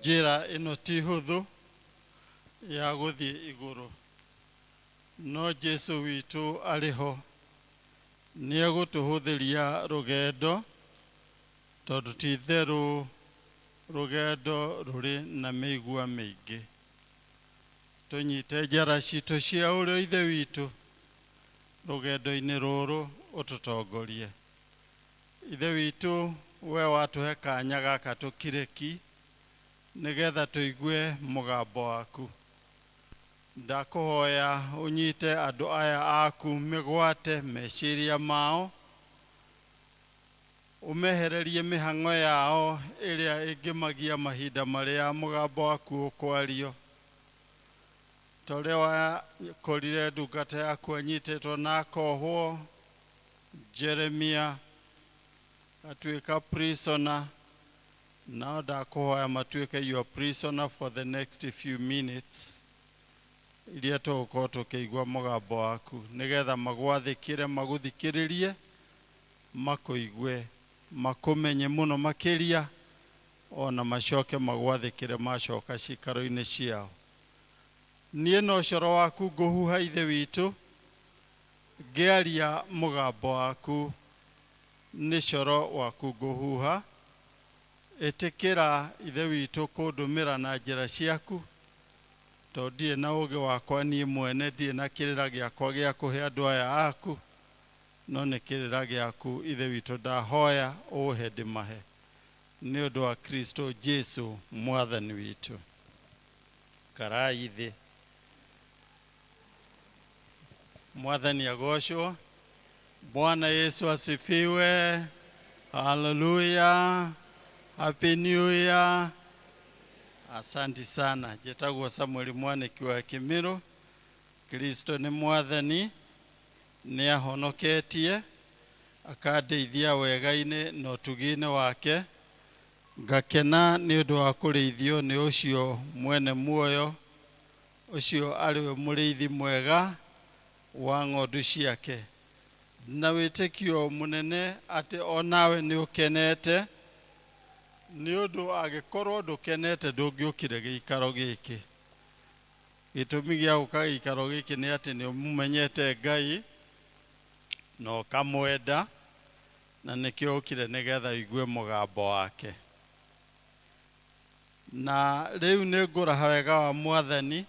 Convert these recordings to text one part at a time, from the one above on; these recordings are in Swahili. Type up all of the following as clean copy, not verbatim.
Njĩra ĩno ti hũthũ ya gũthiĩ igũrũ, no Jesu witũ arĩ ho nĩ egũtũhũthĩria rũgendo, tondũ ti itherũ rũgendo rũrĩ na mĩigua mĩingĩ. Tũnyite njara citũ cia ũrĩa Ithe witũ rũgendo-inĩ rũrũ ũtũtongorie. Ithe witũ, we watũhe kanya gaka tũkirĩki nĩgetha tũigue mũgambo waku. Ndakũhoya ũnyite andũ aya aku mĩgwate meciria mao, ũmehererie mĩhang'o yao ĩrĩa ĩngĩmagia mahinda marĩa mũgambo waku ũkwario. Ta ũrĩa wakorire ndungata yaku anyitĩtwo na akohwo, Jeremia atuĩka prisoner, now ndakũhoya matuĩke your prisoner for the next few minutes, iria tũgũkorwo tũkĩigua mũgambo waku, nĩgetha magwathĩkĩre, magũthikĩrĩrie, makũigue, makũmenye mũno makĩria, ona macoke magwathĩkĩre macoka cikaro-inĩ ciao. Niĩ no coro waku ngũhuha Ithe witũ, ngĩaria mũgambo waku, nĩ coro waku ngũhuha. Ĩtĩkĩra Ithe witũ kũndũmĩra na njĩra ciaku, tondũ ndirĩ na ũũgĩ wakwa niĩ mwene, ndirĩ na kĩrĩra gĩakwa gĩa kũhe andũ aya aku, no nĩ kĩrĩra gĩaku Ithe witũ ndahoya ũhe ndĩmahe, nĩ ũndũ wa Kristo Jesu mwathani witũ. Karai thĩ. Mwathani agocwo. Bwana Yesu asifiwe. Hallelujah. Happy New Year. Asante sana. Njĩtagwo Samuel mwaniki wa Kimiru. Kristo nĩ mwathani, nĩ ahonoketie, akandeithia wega-inĩ na ũtugi-inĩ wake. Ngakena nĩ ũndũ wa kũrĩithio nĩ ũcio mwene muoyo, ũcio arĩwe mũrĩithi mwega wa ng'ondu ciake. Na wĩtĩkio mũnene atĩ onawe nĩ ũkenete, nĩ ũndũ agĩkorwo ndũkenete ndũngĩũkire gĩikaro gĩkĩ. Gĩtũmi gĩa gũka gĩikaro gĩkĩ nĩ atĩ nĩ ũmumenyete Ngai na ũkamwenda, na nĩkĩo ũkire nĩgetha ũigue mũgambo wake. Na rĩu nĩ ngũraha wega wa Mwathani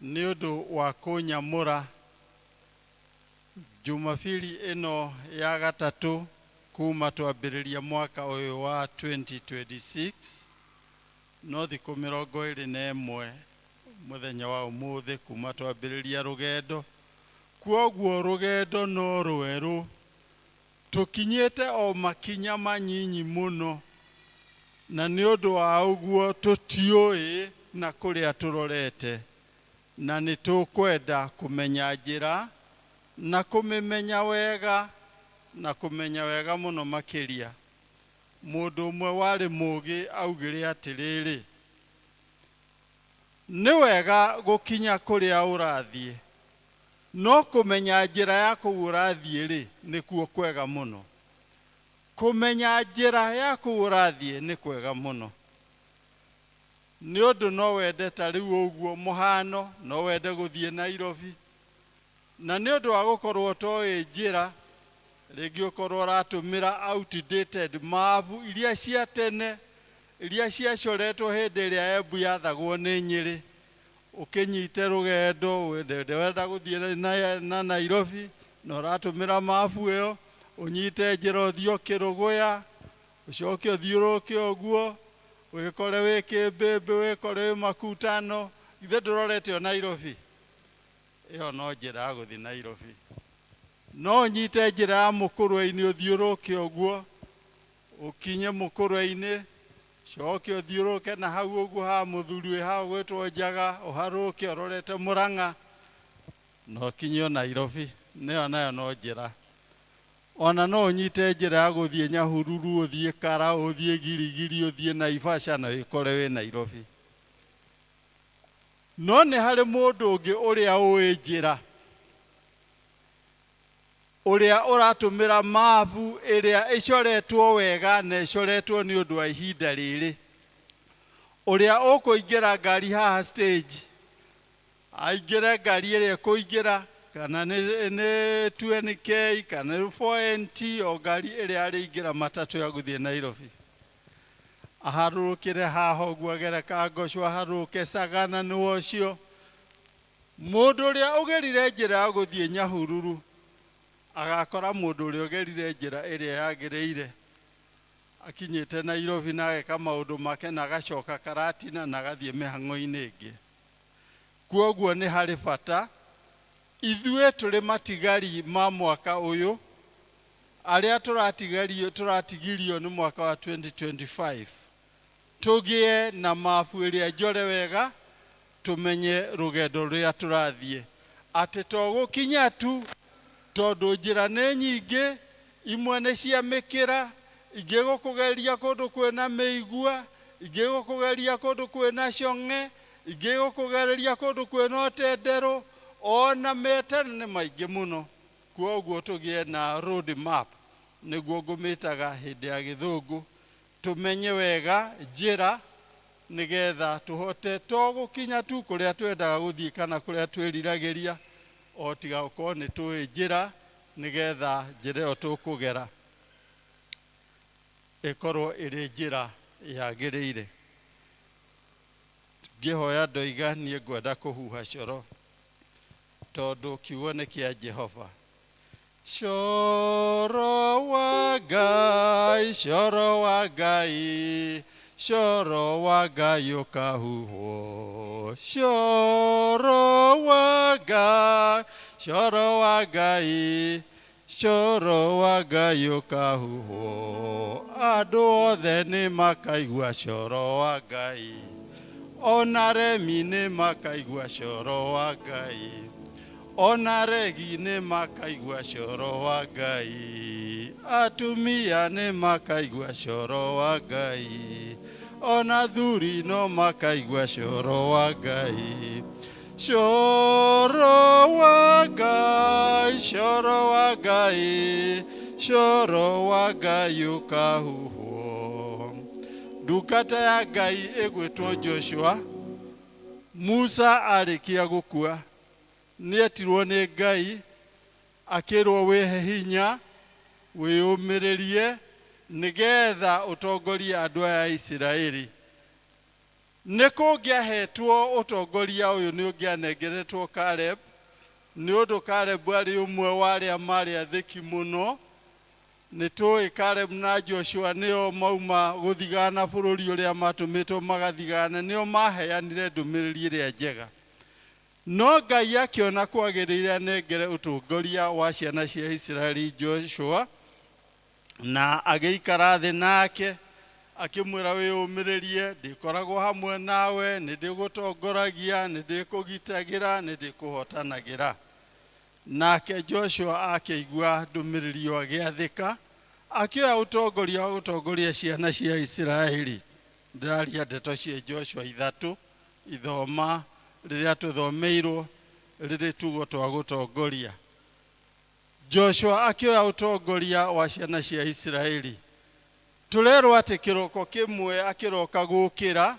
nĩ ũndũ wa kũnyamũra Jumapili ĩno ya gatatũ kuma twambĩrĩria mwaka ũyũ wa 2026, no thikũ 21 mũthenya wa ũmũthĩ kuma twambĩrĩria rũgendo. Kwoguo rũgendo no rwerũ, tũkinyĩte o makinya manyinyi mũno, na nĩ ũndũ wa ũguo tũtiũĩ na kũrĩa tũrorete, na nĩ tũkwenda kũmenya njĩra na kũmĩmenya wega, na kũmenya wega mũno makĩria. Mũndũ ũmwe warĩ mũũgĩ augĩre atĩrĩrĩ, nĩ wega gũkinya kũrĩa ũrathiĩ, no kũmenya njĩra ya kũu ũrathiĩ-rĩ nĩkuo kwega mũno. Kũmenya njĩra ya kũu ũrathiĩ nĩ kwega mũno. Nĩ ũndũ no wende ta rĩu ũguo mũhano, no wende gũthiĩ Nairobi, na nĩ ũndũ wa gũkorwo toĩ njĩra, rĩngĩ ũkorwo ũratũmĩra outdated mabu iria cia tene, iria ciacoretwo hĩndĩ ĩrĩa Embu yathagwo nĩ Nyĩrĩ. Ũkĩnyite rũgendo wenda gũthiĩ na Nairobi, na ũratũmĩra mabu ĩyo, ũnyite njĩra ũthiĩ Kĩrũgũya, ũcoke ũthiũrũrũke ũguo, wĩkore wĩ Kĩmbĩmbĩ, wĩkore wĩ Makutano, ithe ndũrorete o Nairobi. Ĩyo no njĩra ya gũthiĩ Nairobi. No ũnyite njĩra ya Mũkũrwe-inĩ ũthiũrũrũke ũguo, ũkinye Mũkũrwe-inĩ, coke ũthiũrũrũke na hau ũguo ha mũthuri wĩ hau gwĩtwo Njaga, ũharũrũke ũrorete Mũrang'a, na ũkinye o Nairobi. Nĩyo nayo no njĩra. Ona no ũnyite njĩra ya gũthiĩ Nyahururu, ũthiĩ Kara, ũthiĩ Girigiri, ũthiĩ Naivasha, na wĩkore wĩ Nairobi. No nĩ harĩ mũndũ ũngĩ ũrĩa ũĩ njĩra, ũrĩa ũratũmĩra mabu ĩrĩa ĩcoretwo wega na ĩcoretwo nĩ ũndũ wa ihinda rĩrĩ. uria ukuingira ngari haha stage aingire ngari ĩrĩa kũingĩra kana nĩ 20k kana 4NT o ngari ĩrĩa arĩingĩra matatũ ya gũthiĩ Nairobi aharũrũkĩre haha ũguo agere Kangocũ aharũrũke Sagana nĩwe ũcio mũndũ ũrĩa ũgerire njĩra ya gũthiĩ Nyahururu agakora mũndũ ũrĩa ũgerire njĩra ĩrĩa yagĩrĩire akinyĩte Nairobi na ageka maũndũ make na agacoka Karatina na agathiĩ mĩhang'o-inĩ ĩngĩ. Kwoguo nĩ harĩ bata ithuĩ tũrĩ matigari ma mwaka ũyũ arĩa tũratigirio nĩ mwaka wa 2025 tũgĩe na mabu ĩrĩa njore wega tumenye rũgendo rũrĩa tũrathiĩ atĩ to gũkinya tu tondũ njĩra nĩ nyingĩ imwe nĩ cia mĩkĩra ingĩ gũkũgeria kũndũ kwĩna mĩigua ingĩ gũkũgeria kũndũ kwĩna cong'e ingĩ gũkũgeria kũndũ kwĩna ũtenderũ ona metana nĩ maingĩ mũno. Kwoguo tũgĩe na road map nĩguo ngũmĩtaga hĩndĩ ya gĩthũngũ tumenye wega njĩra nĩgetha tũhote to gũkinya tu kũrĩa twendaga gũthiĩ kana kũrĩa twĩriragĩria o tiga gũkorwo nĩ tũĩ njĩra nĩgetha njĩra ĩyo tũkũgera ĩkorwo ĩrĩ njĩra yagĩrĩire. Ngĩhoya ndoiga niĩ ngwenda kũhuha coro tondũ kiugo nĩ kĩa Jehova. Coro wa Ngai, coro wa Ngai, coro wa Ngai ũkahuhwo. Coro wa Ngai, coro wa Ngai, coro wa Ngai ũkahuhwo. Andũ othe nĩ makaigua coro wa Ngai, ona remi nĩ makaigua coro wa Ngai, ona regi nĩ makaigua coro wa Ngai, atumia nĩ makaigua coro wa Ngai, ona thuri no makaigua coro wa Ngai. Coro wa Ngai, coro wa Ngai, coro wa Ngai ũkahuhwo. Ndungata ya Ngai ĩgwĩtwo Joshua. Musa arĩkia gũkua nĩetirwo nĩ Ngai akĩrwo wĩhe hinya wĩyũmĩrĩrie nĩgetha ũtongorie andũ aya a Isiraeli. Nĩ kũngĩahetwo ũtongoria ũyũ nĩ ũngĩanengeretwo Caleb nĩ ũndũ Caleb arĩ ũmwe wa arĩa marĩ athĩki mũno. Nĩ tũĩ Caleb na Joshua nĩo mauma gũthigana bũrũri ũrĩa matũmĩtwo magathigana, nĩo maheanire ndũmĩrĩri ĩrĩa njega. No Ngai akĩona kwagĩrĩire anengere ũtongoria wa ciana cia Isiraeli Joshua na agĩikara thĩ nake akĩmwĩra wĩyũmĩrĩrie, ndĩkoragwo hamwe nawe, nĩ ndĩgũtongoragia, nĩ ndĩkũgitagĩra, nĩ ndĩkũhotanagĩra. Nake Joshua akĩigua ndũmĩrĩri ĩyo agĩathĩka akĩoya ũtongoria wa gũtongoria ciana cia Isiraeli. Ndĩraria ndeto cia Joshua 3 ithoma rĩrĩa tũthomeirwo rĩrĩ tugo twa gũtongoria. Joshua akĩoya ũtongoria wa ciana cia Isiraeli. Tũrerwo atĩ kĩroko kĩmwe akĩroka gũkĩra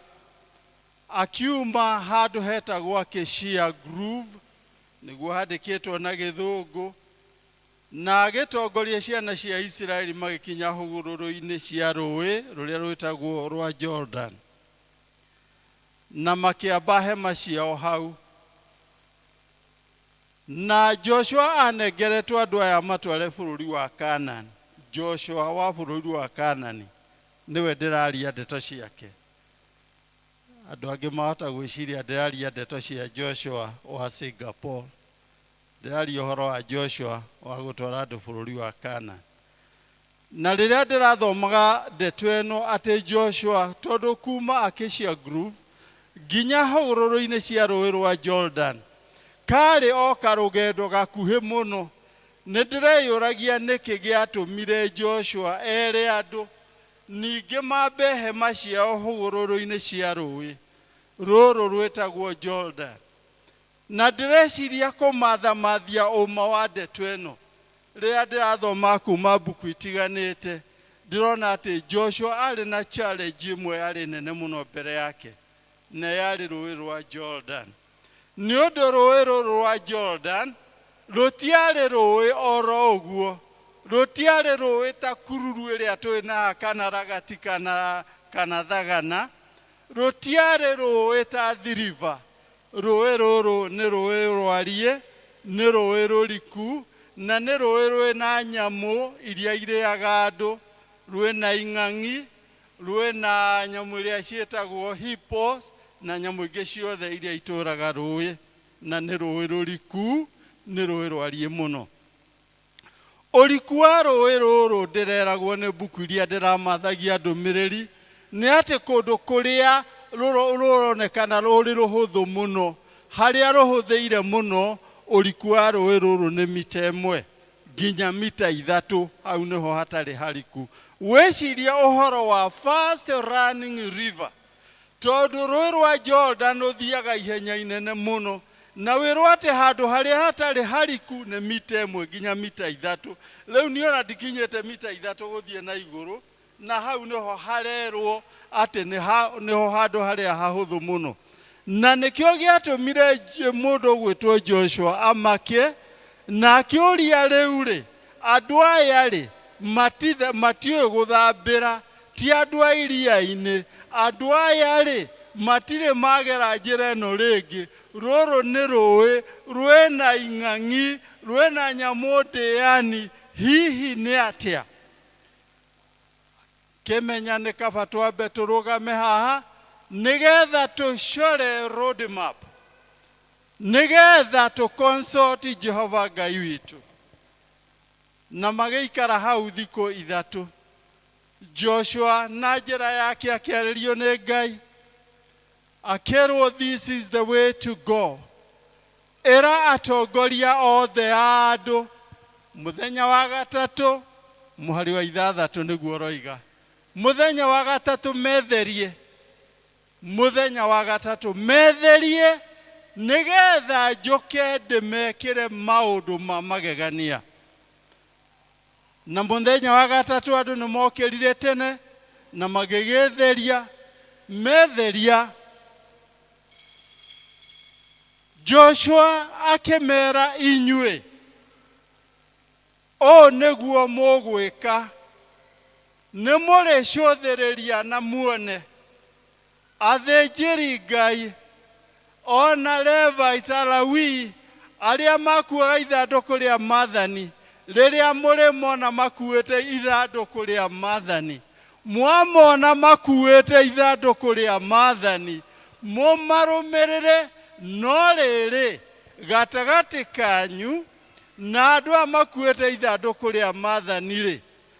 akiuma handũ hetagwo Keshia Groove nĩguo handĩkĩtwo na gĩthũngũ na agĩtongoria ciana cia Isiraeli magĩkinya hũgũrũrũ-inĩ cia rũĩ rũrĩa rwĩtagwo rwa Jordan na makĩamba hema ciao hau. Na Joshua anengeretwo andũ aya matware bũrũri wa Canaan. Joshua wa bũrũri wa Canaan nĩwe ndĩraria ndeto ciake. Andũ angĩ mahota gwĩciria ndĩraria ndeto cia Joshua wa Singapore. Ndĩraria ũhoro wa Joshua wa gũtwara andũ bũrũri wa Canaan. Na rĩrĩa ndĩrathomaga ndeto ĩno atĩ Joshua tondũ kuma Acacia Grove nginya hũgũrũrũ-inĩ cia rũĩ rwa Jordan karĩ o karũgendo gakuhĩ mũno, nĩ ndĩreyũragia nĩkĩ gĩatũmire Joshua ere andũ ningĩ mambe hema ciao hũgũrũrũ-inĩ cia rũĩ rũrũ rwĩtagwo Jordan. Na ndĩreciria kũmathamathia ũma wa ndeto ĩno rĩrĩa ndĩrathoma kuma mbuku itiganĩte ndirona ati Joshua ari na challenge imwe ari nene muno mbere yake, na yari rũĩ rwa Jordan. Nĩ ũndũ rũĩ rwa Jordan rũtiarĩ rũĩ oro ũguo, rũtiarĩ rũĩ ta kururu ĩrĩa twĩ na kana ragati kana thagana, rũtiarĩ rũĩ ta thiriva. Rũĩ rũrũ nĩ rũĩ rwariĩ, nĩ rũĩ rũriku, na nĩ rũĩ rwĩna nyamũ iria irĩaga andũ, rwĩna ing'ang'i, rwĩna nyamũ iria ciĩtagwo hippos, na nyamũ ingĩ ciothe iria itũraga rũĩ, na nĩ rũĩ rũriku, nĩ rũĩ rwariĩ mũno. Ũriku wa rũĩ rũrũ ndĩreragwo nĩ mbuku iria ndĩramathagia ndũmĩrĩri, nĩ atĩ kũndũ kũrĩa rũronekana rũrĩ rũhũthũ mũno, harĩa rũhũthĩire mũno, ũriku wa rũĩ rũrũ nĩ mita 1 nginya mita 3, hau nĩho hatarĩ hariku. Wecirie ũhoro wa fast running river, tondũ rũĩ rwa Jordan rũthiaga ihenya inene mũno, na wĩrwo atĩ handũ harĩa hatarĩ hariku nĩ mita 1 nginya mita 3. Rĩu niĩ ona ndikinyĩte mita 3 gũthiĩ na igũrũ, na hau nĩho harerwo atĩ nĩho handũ harĩa hahũthũ mũno. Na nĩkĩo gĩatũmire mũndũ gwĩtwo Joshua amake, na akĩũria rĩu-rĩ, andũ aya-rĩ matiũĩ gũthambĩra, ti andũ a iria-inĩ, andũ aya-rĩ matirĩ magera njĩra ĩno rĩngĩ. Rũrũ nĩ rũĩ rwĩna ing'ang'i, rwĩna nyamũ ndĩani, hihi nĩ atĩa? Kĩmenya nĩ kaba twambe tũrũgame haha nĩgetha tũcore road map, nĩgetha tũconsult Jehova Ngai witũ. Na magĩikara hau thikũ 3, Joshua na njĩra yake akĩarĩrio nĩ Ngai, akĩrwo this is the way to go. Ĩra atongoria othe a andũ, mũthenya wa gatatũ, mũhari wa 6 nĩguo roiga, mũthenya wa gatatũ metherie, mũthenya wa gatatũ metherie, nĩgetha njoke ndĩmekĩre maũndũ ma magegania. Na mũthenya wa gatatũ andũ nĩ mokĩrire tene na magĩgĩtheria, metheria. Joshua akĩmera, inyuĩ o nĩguo mũgwĩka, nĩ mũrĩcũthĩrĩria na muone athĩnjĩri Ngai ona Levites Alawii arĩa makuaga ithandũkũ rĩa Maathani, rĩrĩa mũrĩmona makuĩte ithandũkũ rĩa Maathani, mwamona makuĩte ithandũkũ rĩa Maathani, mũmarũmĩrĩre. No rĩrĩ, gatagatĩ kanyu na andũ a makuĩte ithandũkũ rĩa Maathani-rĩ,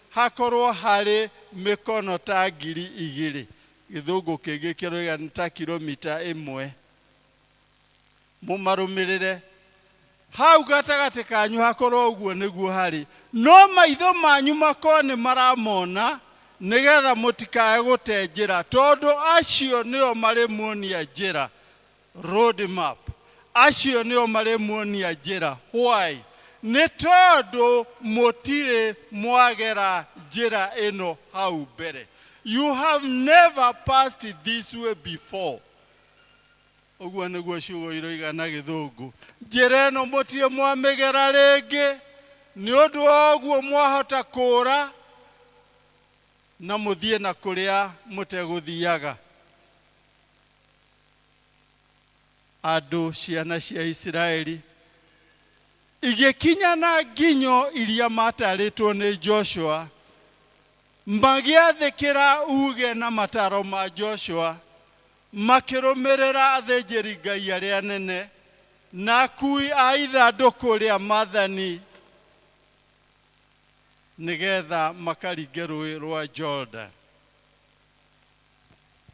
hakorwo harĩ mĩkono ta 2,000, gĩthũngũ kĩngĩ kĩroiga nĩ ta kilomita 1. Mũmarũmĩrĩre hau gatagatĩ kanyu hakorwo ũguo nĩguo harĩ, no maitho manyu makorwo nĩ maramona, nĩgetha mũtikae gũte njĩra, tondũ acio nĩo marĩmuonia njĩra. Road map, acio nĩo marĩmuonia njĩra. Why? Nĩ tondũ mũtirĩ mwagera njĩra ĩno hau mbere. You have never passed this way before. Ũguo nĩguo ciugo iroiga na gĩthũngũ. Njĩra ĩno mũtirĩ mwamĩgera rĩngĩ, nĩ ũndũ wa ũguo mwahota kũũra na mũthiĩ na kũrĩa mũtegũthiaga. Andũ ciana cia Isiraeli igĩkinya na nginyo iria matarĩtwo nĩ Joshua, magĩathĩkĩra uge na mataro ma Joshua, makĩrũmĩrĩra athĩnjĩri Ngai arĩa anene na akui a ithandũkũ rĩa Maathani, nĩgetha makaringe rũĩ rwa Jordan.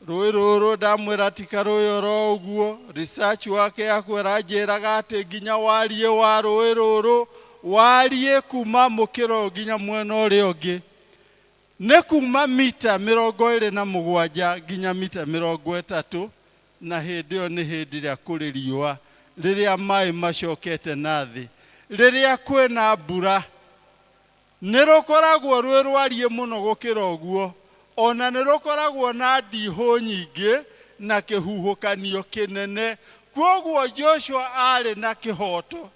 Rũĩ rũrũ ndamwĩra ti karũĩ oro ũguo, research wake yakwĩra njĩraga atĩ nginya wariĩ wa rũĩ rũrũ, wariĩ kuma mũkĩro nginya mwena ũrĩa ũngĩ, nĩ kuma mita 27 nginya mita 30, na hĩndĩ ĩyo nĩ hĩndĩ ĩrĩa kũrĩ riũa, rĩrĩa maĩ macokete na thĩ, rĩrĩa kwĩna mbura. nirukoragwo rwirwarie muno gukira uguo, ona nirukoragwo na ndiho nyingi na kihuhukanio kinene. Kwoguo Joshua ari na kihoto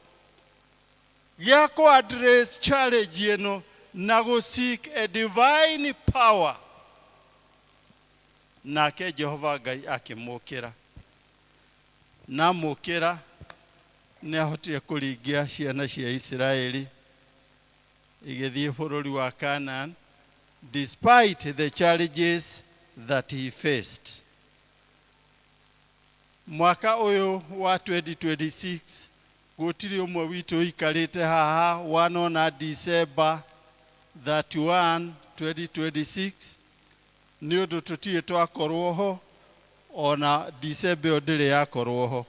gya ku address challenge ino na go seek a divine power. Nake Jehova Ngai akimukira, na mukira ni ahotire kuringia ciana cia Israeli igithie bururi wa Canaan despite the challenges that he faced. Mwaka uyu wa 2026 gutiri umwe witu ikarite haha wanona December 31, 2026 ni undu tutie twakorwo ho, ona December ndire yakorwo ho.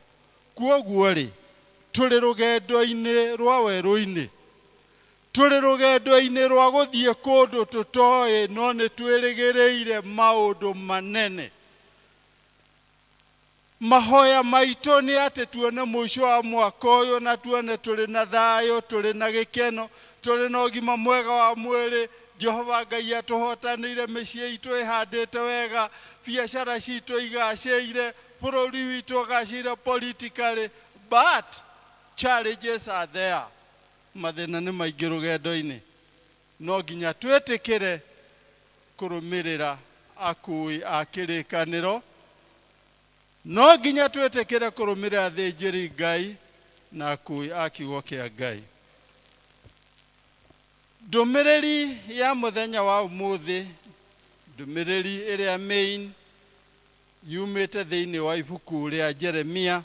Kwoguo ri turi rugendo-ini rwa weru-ini, turi rugendo-ini rwa guthie kundu tutoi, no ni twirigireire maundu manene. Mahoya maitu ni ati tuone mwisho wa mwaka uyu na tuone turi na thayo, turi na gikeno, turi na ugima mwega wa mwiri. Jehova Ngai atuhotanire, micii itu ihandite wega, biashara citu igacire, bururi witu ugacire politically, but challenges are there. Mathina ni maingi rugendo-ini, no nginya twetikire kurumirira akui a kirikaniro, no nginya twetikire kurumirira thinjiri Ngai na akui a kiugo kia Ngai. Ndumiriri ya muthenya wa umuthi, ndumiriri iria main yumite thiini wa ibuku ria Jeremia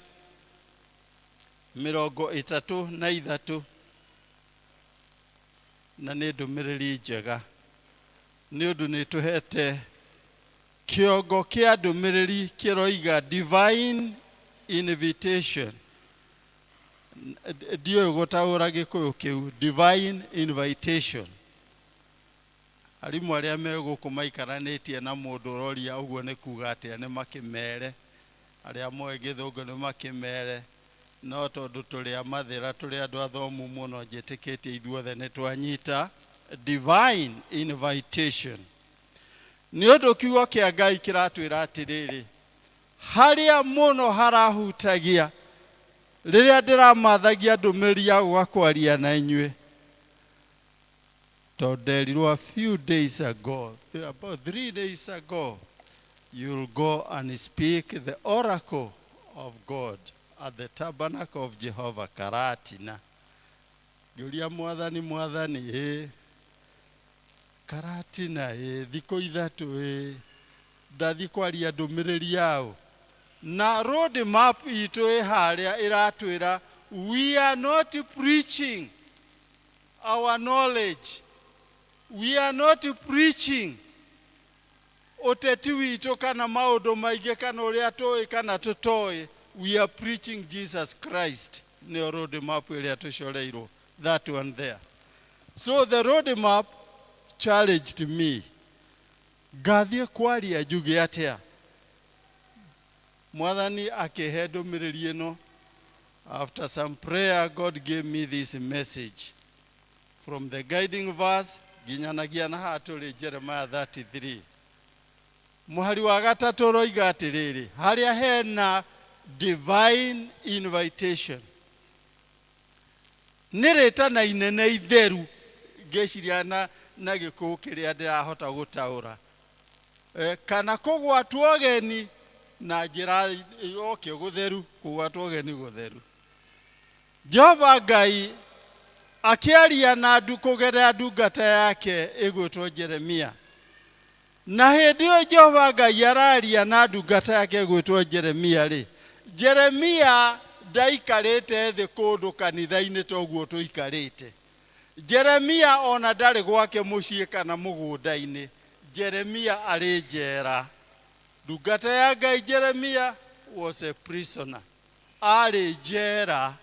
33, na ni ndumiriri njega ni undu ni tuhete kiongo kia ndumiriri kiroiga divine invitation. Dio gutaura Gikuyu kiu divine invitation. Arimu aria meguku maikaranetie na mundu roria uguo ni kuga atia ni makimere, aria moe Githungu ni makimere, no tondu turi amathira turi andu athomu muno njitikitie ithuothe ni twanyita divine invitation. Ni undu kiugo kia Ngai kiratwira atiriri, haria muno harahutagia riria ndiramathagia ndumiriri ya gwakwaria na inyue. Toderirwo a few days ago, about 3 days ago, you'll go and speak the oracle of God at the tabernacle of Jehovah Karatina. Yuria mwathani Karatina thiko ithatu ndathi kwaria ndumiriri yao. Na road map itu haria iratwira, we are not preaching our knowledge, we are not preaching uteti witu kana maundu maingi kana uria toi kana tutoi. We are preaching Jesus Christ. Ni road map iria tushoreirwo, that one there. So the road map challenged me, gathie kwaria njuge atia. Mwathani akihe ndumiriri ino. After some prayer, God gave me this message from the guiding verse ginyanagia na haturi Jeremiah 33. Muhari wa gatatu roiga atiriri, haria hena divine invitation, nireta inene itheru ngeciria na Gikuyu kiria ndirahota gutaura, kana kugwatwo geni na njira yoke gutheru, kugwatwo geni gutheru. Jehova Ngai akiaria na andu kugerera ndungata yake igwitwo Jeremia. Na hindi iyo Jehova Ngai araria na ndungata yake igwitwo Jeremia ri, Jeremia ndaikarite thi kundu kanitha-ini toguo tuikarite. Jeremia ona ndari gwake mucii kana mugunda-ini. Jeremia ari njera. Ndungata ya Ngai Jeremia was a prisoner, ari njera.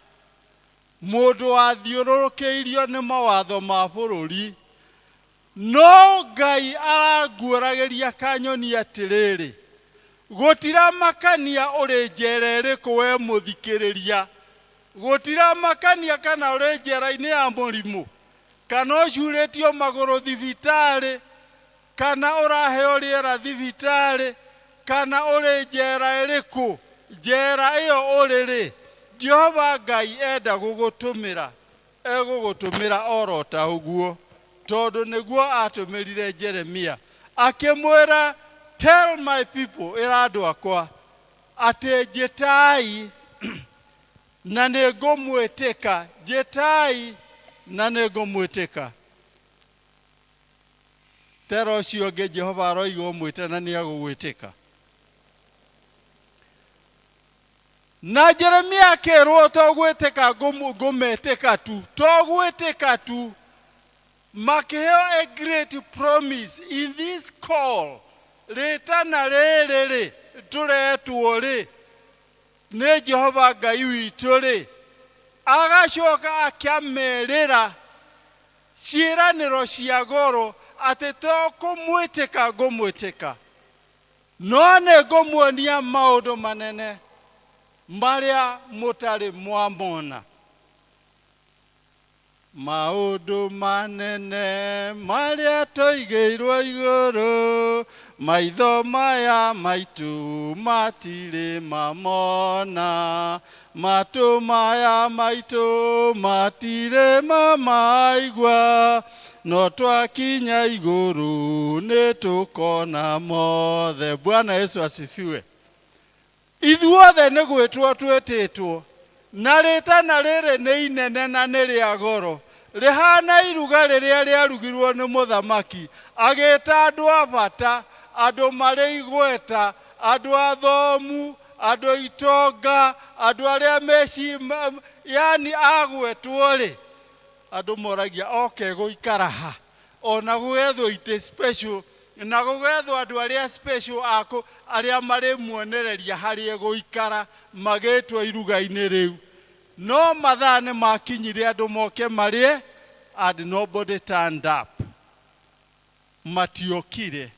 Mundu wathiururukeirio ni mawatho ma bururi, no Ngai araguuragiria kanyoni atiriri, gutira makania uri njera iriku we muthikiriria, gutira makania kana uri njera-ini ya murimu, kana ucuretio maguru thibitari, kana uraheo riera thibitari, kana uri njera iriku, njera iyo uriri, Jehova Ngai enda gugutumira, egugutumira orota uguo, tondu niguo atumirire Jeremia, akimwira, tell my people, ira andu akwa, ati njitai na ningumwitika, njitai na ningumwitika. Tera ucio ungi Jehova aroiga umwite na niagugwitika. Na Jeremia akirwo togwitika ngumetika tu, togwitika tu. Makiheo a great promise in this call. Ritana riri turetwo ri ni Jehova Ngai witu ri, agacoka akiamerira ciiraniro cia goro ati to kumwitika ngumwitika, no ni ngumuonia maundu manene maria mutari mwamona. Maundu manene maria toigeirwo iguru, maitho maya maitu matire mamona, matu maya maitu matire mamaigwa, no twakinya iguru nitukona mothe. Bwana Yesu asifiwe. Ithuothe nĩ gwĩtwo twĩtĩtwo, na rĩtana rĩrĩ nĩ inene na nĩ rĩa goro, rĩhana iruga rĩrĩa rĩarugirwo nĩ mũthamaki, agĩta andũ a bata, andũ marĩ igweta, andũ athomu, andũ itonga, andũ arĩa meci yani agwetwo rĩ, andũ moragia oke gũikara ha, ona gwethwo ite special, na gugethwo andu aria special ako aria mari muonereria hari eguikara magitwo iruga-ini riu. No mathaa ni makinyire andu moke marie, and nobody turned up. Matiokire.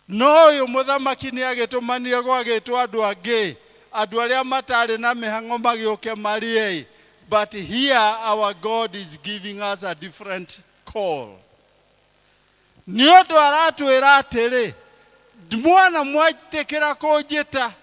No uyu muthamaki ni agitumania gwagitwo andu angi, andu aria matari na mihango magioke marie. But here our God is giving us a different call. Niondo aratwira atiri, mwana mwatikira kunjita,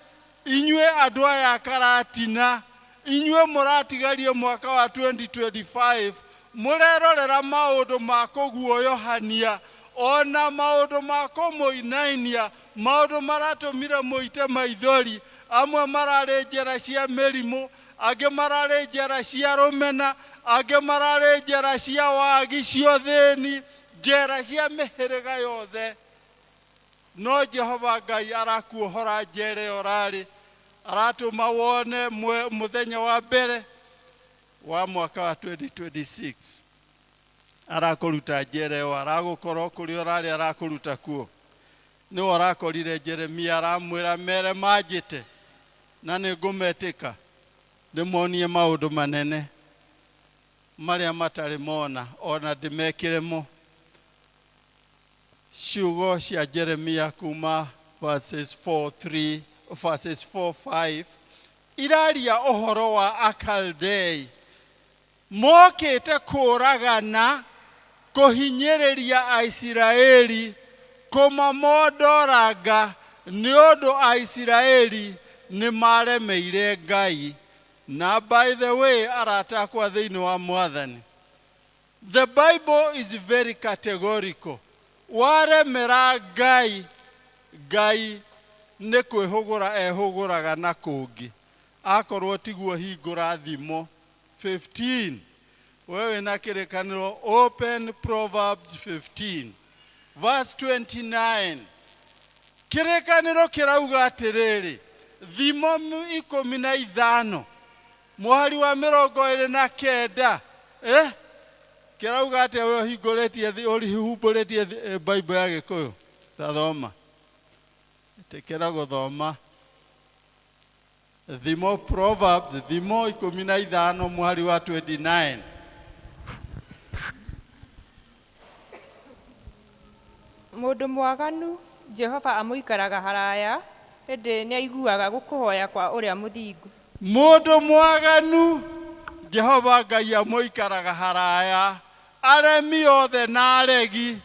inywe andu aya karatina, inywe muratigarie mwaka wa 2025, murerorera maundu ma kuguoyohania, ona maundu ma kumuinainia, maundu maratumire muite maithori, amwe marari njera cia mirimu, angi marari njera cia rumena, angi marari njera cia wagi cia thini, njera cia mihiriga yothe. No Jehova Ngai arakuohora njere orari, aratuma wone muthenya wa mbere wa mwaka wa 2026. Arakuruta njere o aragukorwo kuri orari arakuruta kuo. Ni orakorire Jeremia aramwira mere majite, na ningumetika ndimonie maundu manene maria matari mona, ona ndimekiremo. Ciugo cia Jeremia kuma verses 4:5 iraria ohoro wa Akaldei mokite kuragana, kuhinyiriria Aisiraeli, kumamondoranga niondo Aisiraeli ni maremeire Ngai. Na by the way, aratakwa thiini wa Mwathani, the Bible is very categorical. Waremera Ngai, Ngai ni kwihugura ehuguraga na kungi. Akorwo tiguo hingura thimo 15. Wewe na kirikaniro, open Proverbs 15 verse 29. Kirikaniro kirauga atiriri, thimo 15 muhari wa 29 kirauga atia we hinguretie urihumburitie Bible ya Gikuyu. Tathoma tekera guthoma thimo Proverbs thimo 15 muhari wa 29. Mundu mwaganu Jehova amuikaraga haraya, hindi ni aiguaga gukuhoya kwa uria muthingu. Mundu mwaganu Jehova Ngai amoikaraga haraya aremi othe na aregi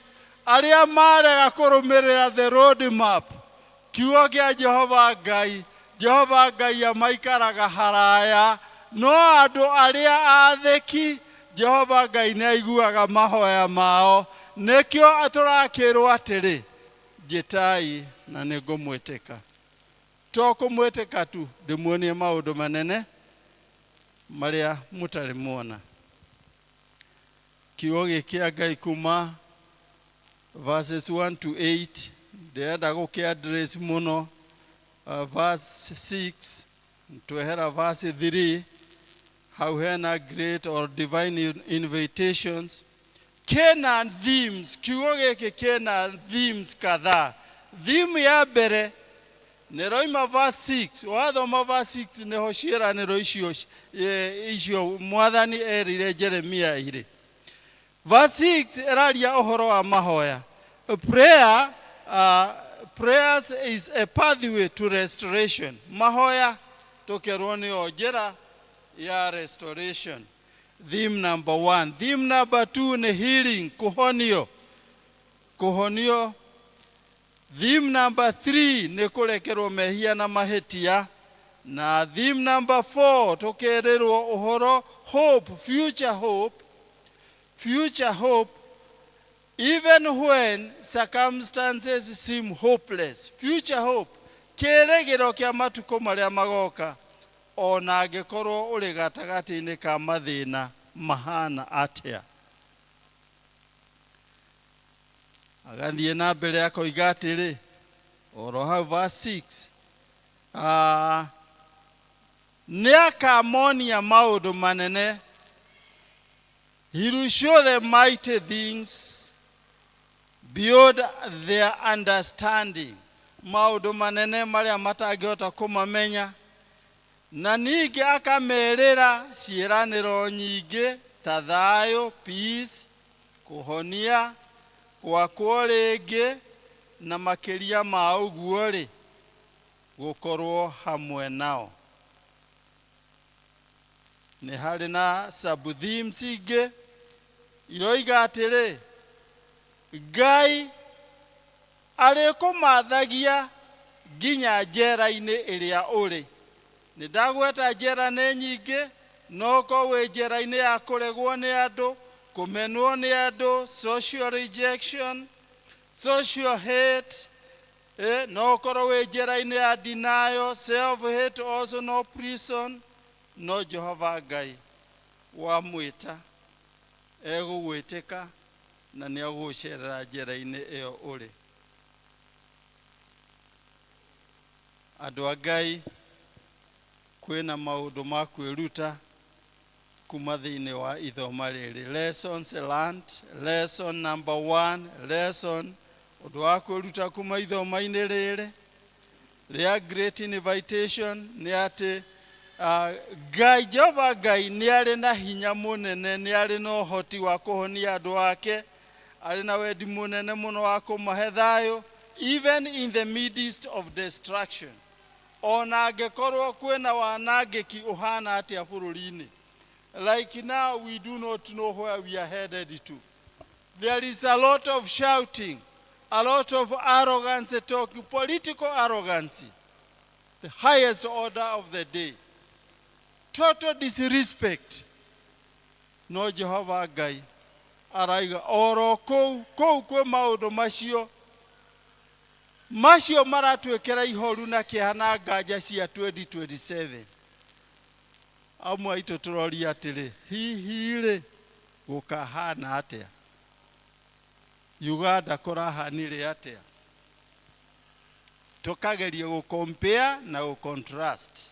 aria marega kurumirira the road map kiugo kia Jehova Ngai amaikaraga haraya no andu aria atheki Jehova Ngai nĩ aiguaga mahoya mao nikio aturakirwo atiri njitai na nĩ ngũmwĩtĩka to kũmwĩtĩka tu ndĩmuonie maũndũ manene maria mutari muona kiugo gĩkĩa Ngai kuma verses 1 to 8 ndĩrenda gũkĩaddress muno verse 6 twehera verse 3 how hena great or divine invitations kena themes kiugo gĩkĩ kena themes kadhaa theme ya mbere Neroima verse 6 wathoma verse 6 neho ciĩranĩro icio mwathani erire Jeremia ire verse 6 eraria ũhoro wa mahoya prayers is a pathway to restoration mahoya tokerwo nĩ njĩra ya restoration theme number 1 theme number 2 nĩ healing kuhonio theme number 3 nĩ kũrekerwo mehia na mahĩtia na theme number 4 tũkerĩrwo ũhoro hope future hope even when circumstances seem hopeless future hope kĩrĩgĩro kĩa matukũ marĩa magoka ona angĩkorwo ũrĩ gatagatĩ-inĩ ka mathĩna mahana atĩa agathiĩ na mbere akoiga atĩrĩ oro hau verse 6 nĩakamonia maũndũ manene he will show them mighty things beyond their understanding maũndũ manene marĩa matangĩhota kũmamenya na ningĩ akamerĩra ciĩranĩro nyingĩ ta thayũ peace kũhonia gwakwo rĩngĩ na makĩria ma ũguo rĩ gũkorwo hamwe nao nĩ harĩ na sub-themes ingĩ iroiga atĩrĩ Ngai arĩkũmathagia nginya njera-inĩ ĩrĩa ũrĩ nĩ ndagweta njera nĩ nyingĩ no ko wĩ njera-inĩ ya kũregwo nĩ andũ kumenwo ni andũ social rejection social hate no korwo wĩ njĩra-inĩ ya denial self hate also no prison no Jehova Ngai wamwĩta egũgwĩtĩka na nĩ agũgũcerera njĩra-inĩ ĩyo ũrĩ andũ a Ngai kwĩna maũndũ ma kwĩruta kuma thĩinĩ wa ithoma rĩrĩ lessons learned lesson number 1 lesson ũndũ wa kwĩruta kuma ithoma-inĩ rĩrĩ rĩa great invitation nĩ atĩ Ngai Jehova Ngai nĩ arĩ na hinya mũnene nĩ arĩ na ũhoti wa kũhonia andũ ake arĩ na wendi mũnene mũno wa kũmahe thayũ even in the midst of destruction ona angĩkorwo kwĩna wanangĩki ũhana atĩa bũrũri-inĩ like now we do not know where we are headed to there is a lot of shouting a lot of arrogance talking political arrogance the highest order of the day total disrespect no Jehova Ngai araiga oro kũu kwĩ maũndũ macio maratwĩkĩra ihoru na kĩeha na nganja cia 2027 amwe aitũ tũroria atĩrĩ hihi rĩ gũkahana atĩa Uganda kũrahanire atĩa tukagerie gũcompare na gũcontrast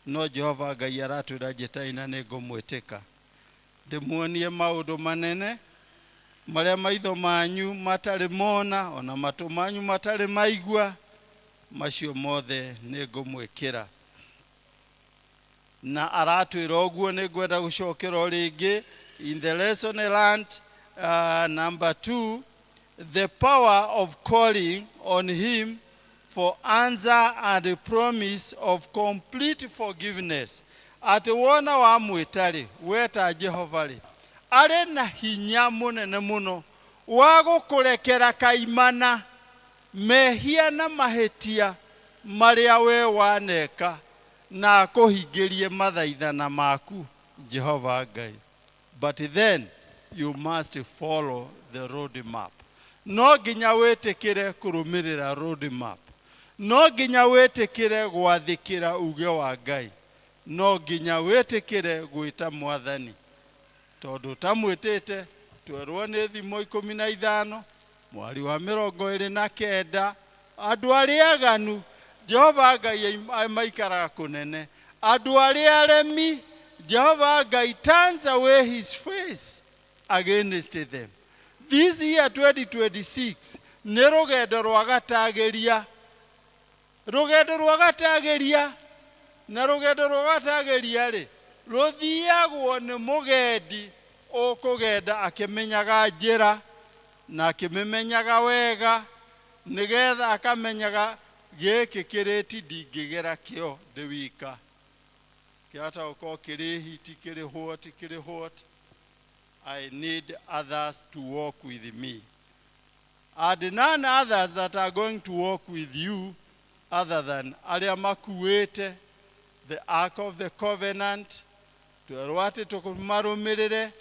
no Jehova Ngai aratwĩra njĩta-inĩ nĩ ngũmwĩtĩka ndĩmuonie maũndũ manene marĩa maitho manyu matarĩ mona ona matũ manyu matarĩ maigua macio mothe nĩ ngũmwĩkĩra na aratwĩra ũguo nĩ ngwenda gũcokera rĩngĩ in the lesson learned number 2 the power of calling on him for answer and the promise of complete forgiveness ati wona wa mwitari weta Jehova ri ari na hinya munene muno wa gukurekera kaimana mehia na mahetia maria we waneka na kuhingirie mathaithana maku Jehova Ngai. But then you must follow the road map. No nginya wetikire kurumirira road map. No nginya wetikire gwathikira uge wa Ngai. No nginya wetikire gwita mwathani. Tondu tamwitite twerwo ni thimo 15 mwari wa 29 andu aria aganu Jehova Ngai maikaraga kunene. Andu aria aremi Jehova Ngai turns away his face against them. This year 2026 ni rugendo rwa gatagiria. Rugendo rwa gatagiria. Na rugendo rwa gatagiria ri ruthiagwo ni mugendi ukugenda akimenyaga njira na akimenyaga wega nigetha akamenyaga giki kiriti ndingigera kio ndi wika kiata uko kiri hiti kiri hot. I need others to walk with me, and none others that are going to walk with you other than aria makuete the Ark of the Covenant. Tuarwate tukumarumirire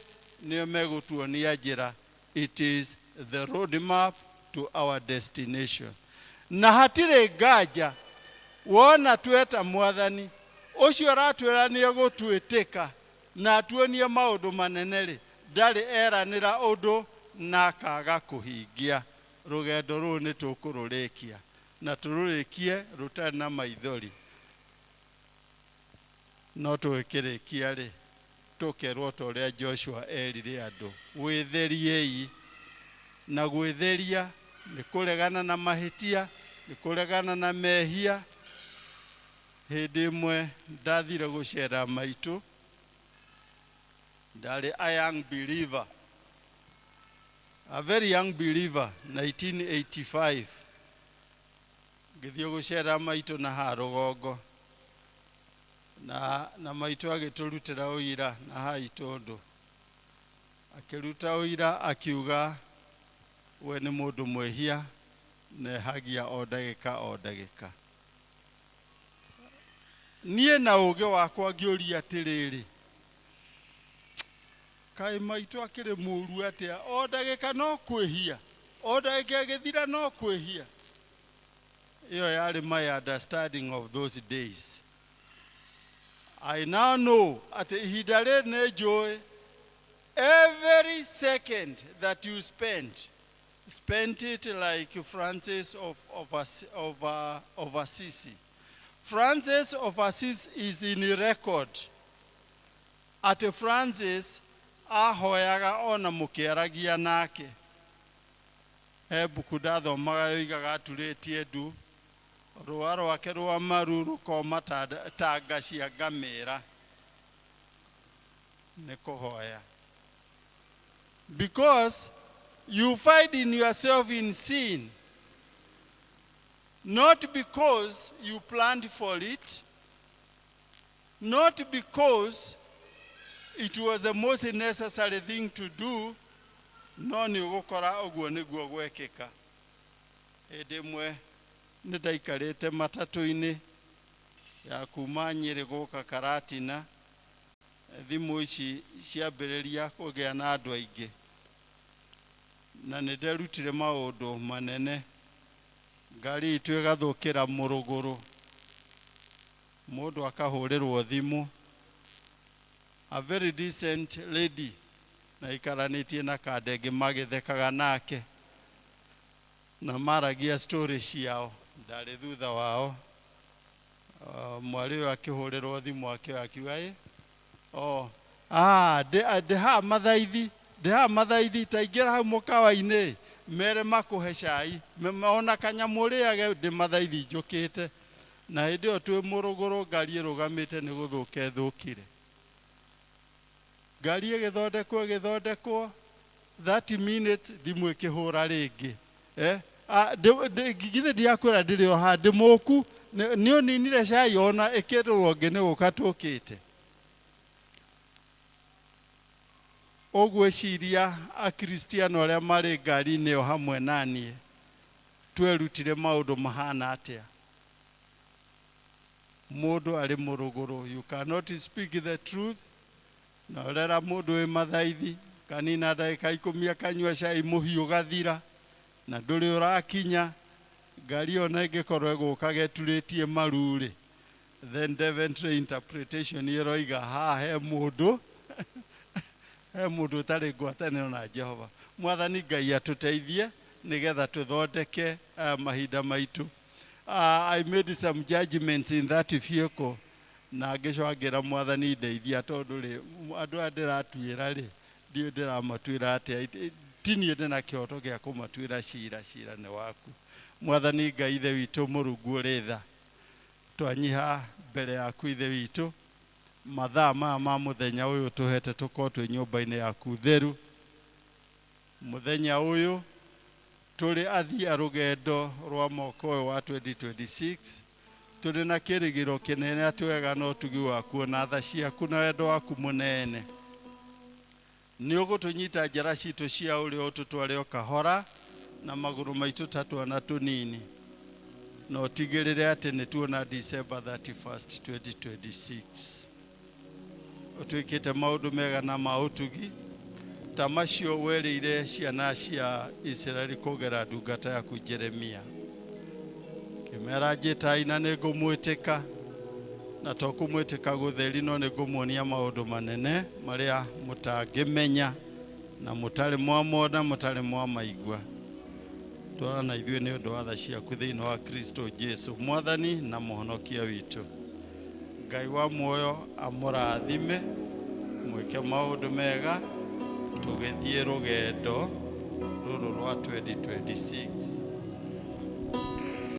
niyo megutuonia njira. It is the road map to our destination. Na hatire ngaja wona tweta mwathani ucio ratwira ni gutwiteka na tuonie maundu maneneri ndari eranira undu na kaga kuhingia. Rugendo ru ni tukururikia na tururikie rutari na maithori. No twikirikia ri tukerwo toria Joshua erire andu witheriei. Na gwitheria ni kuregana na mahitia, ni kuregana na mehia. Hindi imwe ndathire gucera maitu, ndari a young believer, a very young believer, 1985. Ngithio gucera maitu na harugongo na maitu agiturutira uira na haitundu. Akiruta uira akiuga we ni mundu mwehia ne hagia o ndagika. Nie na uge wakwa ngiuria atiriri kai maitu akiri muru atia o ndagika no kwehia, o ndagika githira no kwehia. Iyo yari my understanding of those days. I now know at ihidare ne joy every second that you spent it like Francis of Assisi. Francis of Assisi is in record. At Francis ahoyaga ona mukiaragia nake. Buku ndathomaga yoigaga aturetie ndu rũa rwake rwa maru rũkoma tanga cia ngamĩra nĩ kũhoya. Because you find in yourself in sin, not because you planned for it, not because it was the most necessary thing to do, no nĩ ũgũkora ũguo nĩguo gwekĩka. Hĩndĩ ĩmwe nĩ ndaikarĩte matatu-inĩ ya kuma Nyĩrĩ gũka Karatina, thimũ ici ciambĩrĩria kũgĩa na andũ aingĩ, na nĩ nderutire maũndũ manene. Ngari itũ ĩgathũkĩra mũrũgũrũ, mũndũ akahũrĩrwo thimũ. A very decent lady na ikaranĩtie na kandenge magĩthekaga nake na maragia story ciao. Ndarĩ thutha wao. Mwari ũyũ akĩhũrĩrwo thimũ akiuga ndĩha mathaithi ta ingĩra hau mũkawa-inĩ mere makũhe cai ona kanyamũ rĩage ndĩ mathaithi njũkĩte. Na hĩndĩ ĩyo twĩ mũrũgũrũ ngari ĩrũgamĩte nĩ gũthũka ĩthũkire. Ngari ĩgĩthondekwo 30 minutes thimũ ĩkĩhũra rĩngĩ. Githĩ ndiakwĩra ndĩrĩ o handĩ mũku nĩ ũninire cai ona ĩkĩrũrwo ngĩ nĩ gũka tũkĩte. ogweciria akristiano aria mari ngari-inĩ o hamwe naniĩ twerutire maũndũ mahana atĩa. Mũndũ arĩ mũrũgũrũ, you cannot speak the truth. Na ũrera mũndũ wĩ mathaithi, kanina ndagĩka 10 akanyua cai mũhiũ gathira, na ndũrĩ ũrakinya, ngari ona ĩngĩkorwo ĩgũka geturĩtie maru-rĩ, then Deventry interpretation ĩroiga haha he mũndũ he mũndũ ũtarĩ ngwatanĩro na Jehova. Mwathani Ngai atũteithie nĩgetha tũthondeke mahinda maitũ. I made some judgments in that vehicle na ngĩcwangĩra Mwathani ndeithia tondũ rĩ andũ a ndĩratuĩra rĩ ndiũ ndĩramatuĩra atĩa, ti niĩ ndĩna kĩhoto gĩa kũmatuĩra cira, cira nĩ waku. Mwathani Ngai ithe witũ Mũrungu ũrĩ tha, twanyiha mbere yaku ithe witũ mathaa maya ma mũthenya ũyũ tũhete tũkorwo twĩ nyũmba-inĩ yaku theru. Mũthenya ũyũ tũrĩ athia rũgendo rwa mwaka ũyũ wa 2026, tũrĩ na kĩrĩgĩro kĩnene atĩ wega na ũtugi waku na tha ciaku na wendo waku mũnene nĩ ũgũtũnyita njĩra citũ cia ũrĩo ũtũtware o kahora na magũrũ maitũ ta twana tũnini, na ũtigĩrĩre atĩ nĩ tuona December 31st, 2026. Ũtwĩkĩte maũndũ mega na ma ũtugi ta macio werĩire ciana cia Israeli kũgera ndungata yaku Jeremia. Kĩmera njĩta-ina nĩ ngũmwĩtĩka, na to kũmwĩtĩka gũtheri no nĩ ngũmuonia maũndũ manene marĩa mũtangĩmenya na mũtarĩ mwamona, mũtarĩ mwamaigua. Twara na ithuĩ nĩ ũndũ wa tha ciaku thĩinĩ wa Kristo Jesu Mwathani na Mũhonokia witũ. Ngai wa muoyo amũrathime, mwĩke maũndũ mega tũgĩthiĩ rũgendo rũrũ rwa 2026.